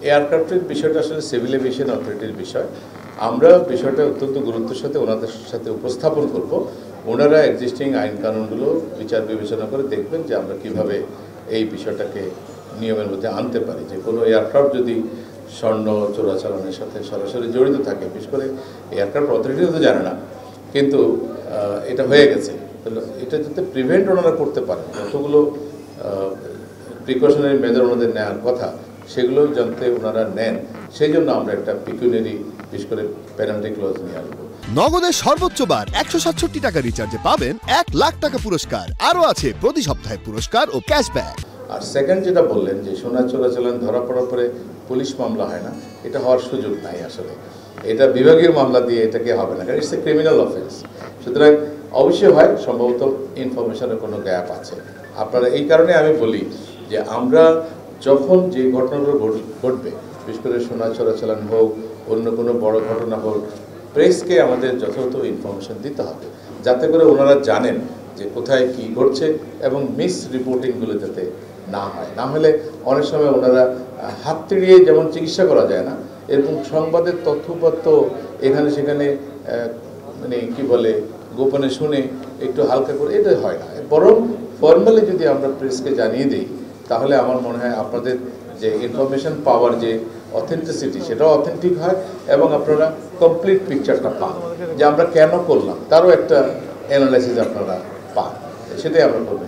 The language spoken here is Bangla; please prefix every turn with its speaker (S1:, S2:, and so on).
S1: এয়ারক্রাফটের বিষয়টা আসলে সিভিল এভিয়েশন অথরিটির বিষয়। আমরা বিষয়টা অত্যন্ত গুরুত্বের সাথে ওনাদের সাথে উপস্থাপন করব। ওনারা এক্সিস্টিং আইন কানুনগুলো বিচার বিবেচনা করে দেখবেন যে আমরা কিভাবে এই বিষয়টাকে নিয়মের মধ্যে আনতে পারি। যে কোনো এয়ারক্রাফট যদি স্বর্ণ চোরাচালানের সাথে সরাসরি জড়িত থাকে, বিশেষ করে এয়ারক্রাফট অথরিটিও তো জানে না, কিন্তু এটা হয়ে গেছে, তাহলে এটা যাতে প্রিভেন্ট ওনারা করতে পারেন, যতগুলো প্রিকশনারি মেজার ওনাদের নেওয়ার কথা সেগুলো জানতে ওনারা নেন, সেই জন্য আমরা একটা পিকুনিয়ারি বিশেষ করে পেনাল্টি ক্লজ নিয়ে আসবো।
S2: নগদের সর্বোচ্চ বার 167 টাকা রিচার্জে পাবেন 1 লাখ টাকা পুরস্কার। আরও আছে প্রতি সপ্তাহে পুরস্কার ও ক্যাশব্যাক।
S1: আর সেকেন্ড যেটা বললেন যে সোনা চোরাচালান ধরা পড়ার পরে পুলিশ মামলা হয় না, এটা হওয়ার সুযোগ নাই। আসলে এটা বিভাগীয় মামলা দিয়ে এটাকে হবে না, কারণ ইটস এ ক্রিমিনাল অফেন্স। সুতরাং অবশ্যই হয়, সম্ভবত ইনফরমেশনের কোনো গ্যাপ আছে। আপনারা এই কারণে আমি বলি যে আমরা যখন যে ঘটনাগুলো ঘটবে, বিশেষ করে সোনা চোরাচালান হোক, অন্য কোনো বড় ঘটনা হোক, প্রেসকে আমাদের যথাযথ ইনফরমেশন দিতে হবে, যাতে করে ওনারা জানেন যে কোথায় কি ঘটছে এবং মিস রিপোর্টিংগুলো যাতে না হয়। না হলে অনেক সময় ওনারা হাত তিড়িয়ে যেমন চিকিৎসা করা যায় না, এরকম সংবাদের তথ্যপত্র এখানে সেখানে মানে কি বলে গোপনে শুনে একটু হালকা করে, এটা হয় না। বরং ফর্মালি যদি আমরা প্রেসকে জানিয়ে দিই, তাহলে আমার মনে হয় আপনাদের যে ইনফরমেশন পাওয়ার যে অথেন্টিসিটি, সেটাও অথেন্টিক হয় এবং আপনারা কমপ্লিট পিকচারটা পান যে আমরা কেন করলাম, তারও একটা অ্যানালাইসিস আপনারা পান। সেটাই আমরা করবো।